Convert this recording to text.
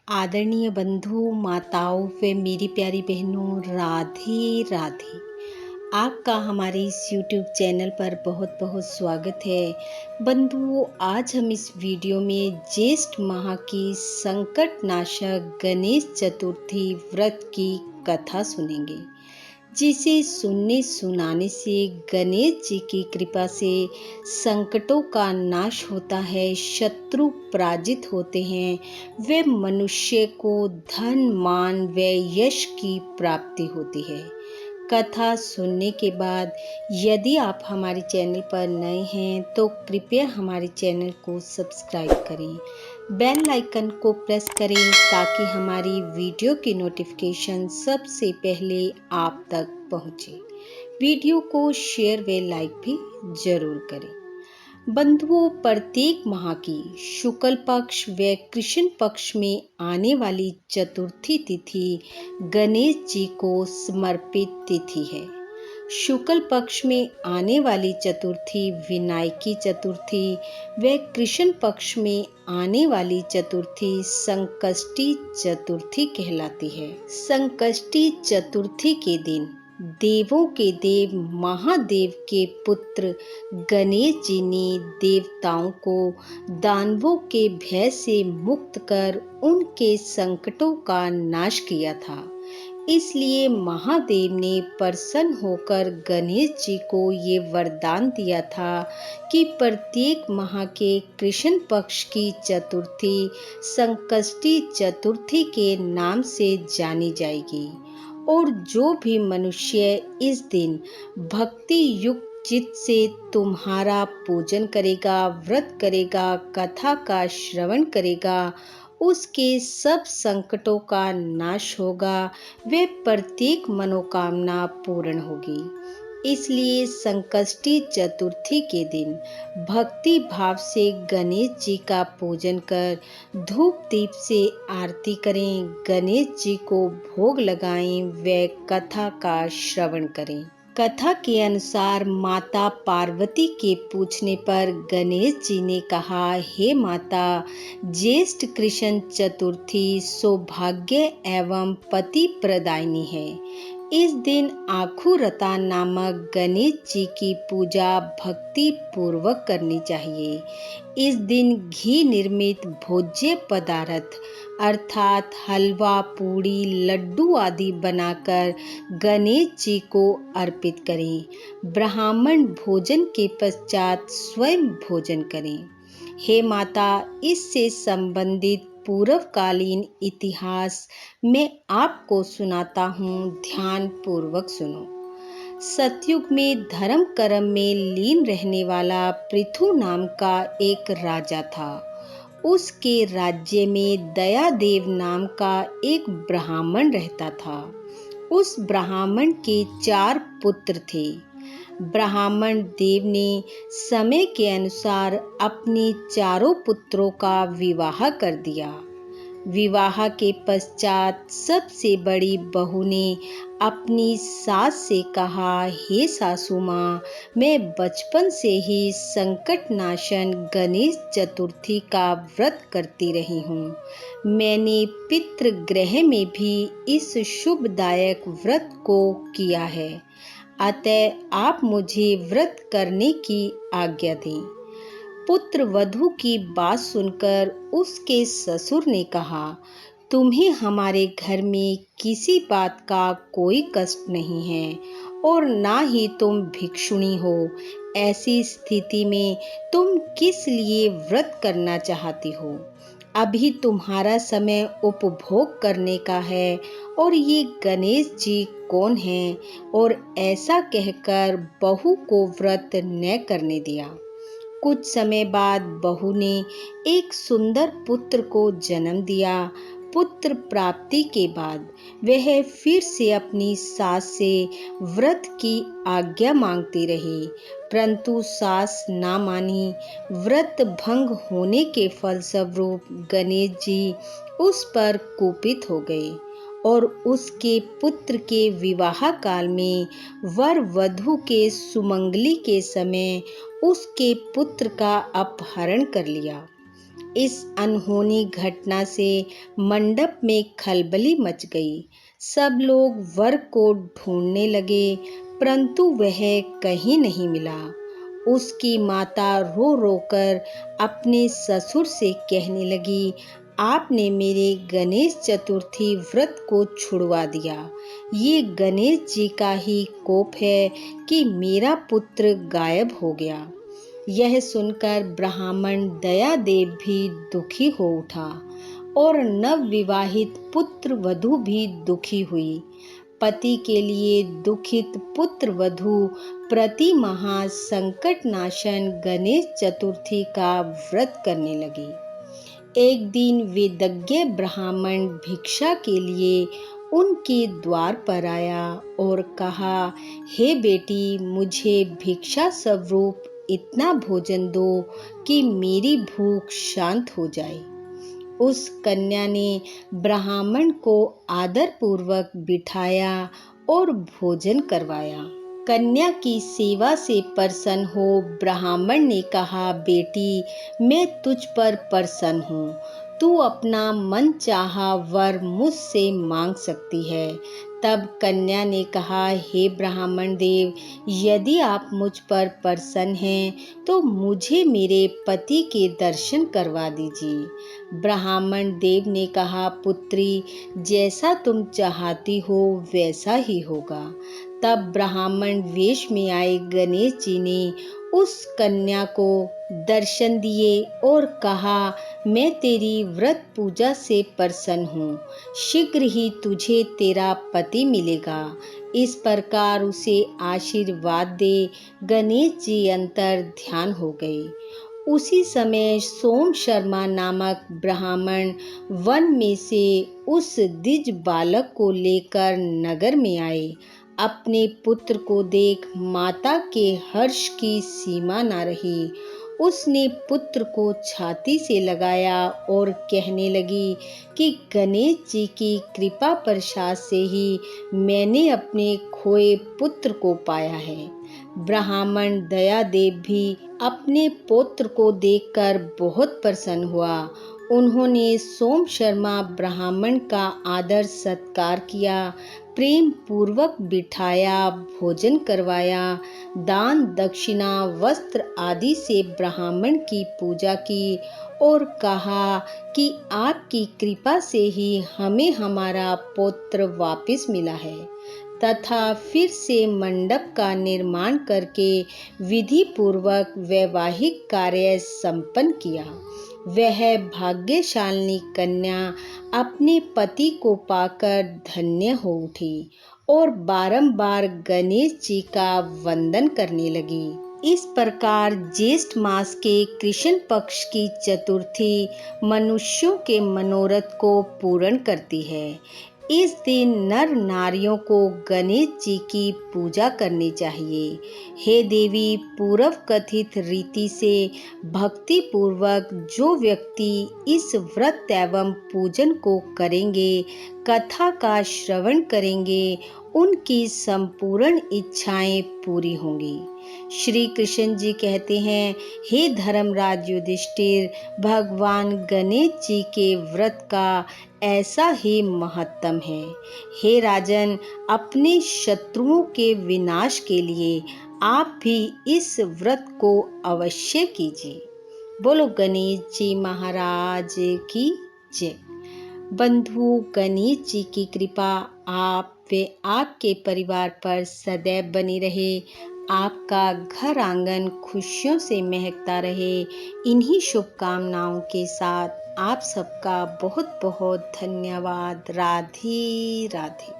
आदरणीय बंधु माताओं व मेरी प्यारी बहनों, राधे राधे। आपका हमारे इस YouTube चैनल पर बहुत बहुत स्वागत है। बंधुओं, आज हम इस वीडियो में ज्येष्ठ माह की संकट नाशक गणेश चतुर्थी व्रत की कथा सुनेंगे, जिसे सुनने सुनाने से गणेश जी की कृपा से संकटों का नाश होता है, शत्रु पराजित होते हैं, वे मनुष्य को धन मान व यश की प्राप्ति होती है। कथा सुनने के बाद यदि आप हमारे चैनल पर नए हैं तो कृपया हमारे चैनल को सब्सक्राइब करें, बेल आइकन को प्रेस करें ताकि हमारी वीडियो की नोटिफिकेशन सबसे पहले आप तक पहुंचे। वीडियो को शेयर व लाइक भी जरूर करें। बंधुओं, प्रत्येक माह की शुक्ल पक्ष व कृष्ण पक्ष में आने वाली चतुर्थी तिथि गणेश जी को समर्पित तिथि है। शुक्ल पक्ष में आने वाली चतुर्थी विनायकी चतुर्थी व कृष्ण पक्ष में आने वाली चतुर्थी संकष्टी चतुर्थी कहलाती है। संकष्टी चतुर्थी के दिन देवों के देव महादेव के पुत्र गणेश जी ने देवताओं को दानवों के भय से मुक्त कर उनके संकटों का नाश किया था। इसलिए महादेव ने प्रसन्न होकर गणेश जी को ये वरदान दिया था कि प्रत्येक माह के कृष्ण पक्ष की चतुर्थी संकष्टी चतुर्थी के नाम से जानी जाएगी और जो भी मनुष्य इस दिन भक्ति युक्त चित्त से तुम्हारा पूजन करेगा, व्रत करेगा, कथा का श्रवण करेगा, उसके सब संकटों का नाश होगा, वे प्रत्येक मनोकामना पूर्ण होगी। इसलिए संकष्टी चतुर्थी के दिन भक्ति भाव से गणेश जी का पूजन कर धूप दीप से आरती करें, गणेश जी को भोग लगाएं व कथा का श्रवण करें। कथा के अनुसार माता पार्वती के पूछने पर गणेश जी ने कहा, हे माता, ज्येष्ठ कृष्ण चतुर्थी सौभाग्य एवं पति प्रदायिनी है। इस दिन आखुरता नामक गणेश जी की पूजा भक्ति पूर्वक करनी चाहिए। इस दिन घी निर्मित भोज्य पदार्थ अर्थात हलवा, पूड़ी, लड्डू आदि बनाकर गणेश जी को अर्पित करें। ब्राह्मण भोजन के पश्चात स्वयं भोजन करें। हे माता, इससे संबंधित पूर्वकालीन इतिहास मैं आपको सुनाता हूँ, ध्यान पूर्वक सुनो। सतयुग में धर्म कर्म में लीन रहने वाला पृथु नाम का एक राजा था। उसके राज्य में दयादेव नाम का एक ब्राह्मण रहता था। उस ब्राह्मण के 4 पुत्र थे। ब्राह्मण देव ने समय के अनुसार अपने चारों पुत्रों का विवाह कर दिया। विवाह के पश्चात सबसे बड़ी बहू ने अपनी सास से कहा, हे सासू माँ, मैं बचपन से ही संकट नाशन गणेश चतुर्थी का व्रत करती रही हूँ। मैंने पितृगृह में भी इस शुभदायक व्रत को किया है, अतः आप मुझे व्रत करने की आज्ञा दें। पुत्र वधू की बात सुनकर उसके ससुर ने कहा, तुम्हें हमारे घर में किसी बात का कोई कष्ट नहीं है और ना ही तुम भिक्षुणी हो। ऐसी स्थिति में तुम किस लिए व्रत करना चाहती हो? अभी तुम्हारा समय उपभोग करने का है और ये गणेश जी कौन हैं? और ऐसा कहकर बहू को व्रत न करने दिया। कुछ समय बाद बहू ने एक सुंदर पुत्र को जन्म दिया। पुत्र प्राप्ति के बाद वह फिर से अपनी सास से व्रत की आज्ञा मांगती रही, परंतु सास ना मानी। व्रत भंग होने के फलस्वरूप गणेश जी उस पर कुपित हो गए और उसके पुत्र के विवाह काल में वर वधू के सुमंगली के समय उसके पुत्र का अपहरण कर लिया। इस अनहोनी घटना से मंडप में खलबली मच गई। सब लोग वर को ढूंढने लगे, परंतु वह कहीं नहीं मिला। उसकी माता रो रोकर अपने ससुर से कहने लगी, आपने मेरे गणेश चतुर्थी व्रत को छुड़वा दिया। ये गणेश जी का ही कोप है कि मेरा पुत्र गायब हो गया। यह सुनकर ब्राह्मण दयादेव भी दुखी हो उठा और नवविवाहित पुत्र वधू भी दुखी हुई। पति के लिए दुखित पुत्र वधू प्रति महा संकट नाशन गणेश चतुर्थी का व्रत करने लगी। एक दिन वेदज्ञ ब्राह्मण भिक्षा के लिए उनके द्वार पर आया और कहा, हे बेटी, मुझे भिक्षा स्वरूप इतना भोजन दो कि मेरी भूख शांत हो जाए। उस कन्या ने ब्राह्मण को आदर पूर्वक बिठाया और भोजन करवाया। कन्या की सेवा से प्रसन्न हो ब्राह्मण ने कहा, बेटी, मैं तुझ पर प्रसन्न हूँ। तू अपना मन चाहा वर मुझसे मांग सकती है। तब कन्या ने कहा, हे ब्राह्मण देव, यदि आप मुझ पर प्रसन्न हैं तो मुझे मेरे पति के दर्शन करवा दीजिए। ब्राह्मण देव ने कहा, पुत्री, जैसा तुम चाहती हो वैसा ही होगा। तब ब्राह्मण वेश में आए गणेश जी ने उस कन्या को दर्शन दिए और कहा, मैं तेरी व्रत पूजा से प्रसन्न हूँ। शीघ्र ही तुझे तेरा पति मिलेगा। इस प्रकार उसे आशीर्वाद दे गणेश जी अंतर ध्यान हो गए। उसी समय सोम शर्मा नामक ब्राह्मण वन में से उस द्विज बालक को लेकर नगर में आए। अपने पुत्र को देख माता के हर्ष की सीमा न रही। उसने पुत्र को छाती से लगाया और कहने लगी कि गणेश जी की कृपा प्रसाद से ही मैंने अपने खोए पुत्र को पाया है। ब्राह्मण दयादेव भी अपने पुत्र को देखकर बहुत प्रसन्न हुआ। उन्होंने सोम शर्मा ब्राह्मण का आदर सत्कार किया, प्रेम पूर्वक बिठाया, भोजन करवाया, दान दक्षिणा वस्त्र आदि से ब्राह्मण की पूजा की और कहा कि आपकी कृपा से ही हमें हमारा पुत्र वापस मिला है। तथा फिर से मंडप का निर्माण करके विधि पूर्वक वैवाहिक कार्य संपन्न किया। वह भाग्यशालिनी कन्या अपने पति को पाकर धन्य हो उठी और बारंबार गणेश जी का वंदन करने लगी। इस प्रकार ज्येष्ठ मास के कृष्ण पक्ष की चतुर्थी मनुष्यों के मनोरथ को पूर्ण करती है। इस दिन नर नारियों को गणेश जी की पूजा करनी चाहिए। हे देवी, पूर्व कथित रीति से भक्ति पूर्वक जो व्यक्ति इस व्रत एवं पूजन को करेंगे, कथा का श्रवण करेंगे, उनकी संपूर्ण इच्छाएं पूरी होंगी। श्री कृष्ण जी कहते हैं, हे धर्मराज युधिष्ठिर, भगवान गणेश जी के व्रत का ऐसा ही महत्तम है। हे राजन, अपने शत्रुओं के विनाश के लिए आप भी इस व्रत को अवश्य कीजिए। बोलो गणेश जी महाराज की जय। बंधु, गणेश जी की कृपा आप व आपके परिवार पर सदैव बनी रहे। आपका घर आंगन खुशियों से महकता रहे। इन्हीं शुभकामनाओं के साथ आप सबका बहुत बहुत धन्यवाद। राधे राधे।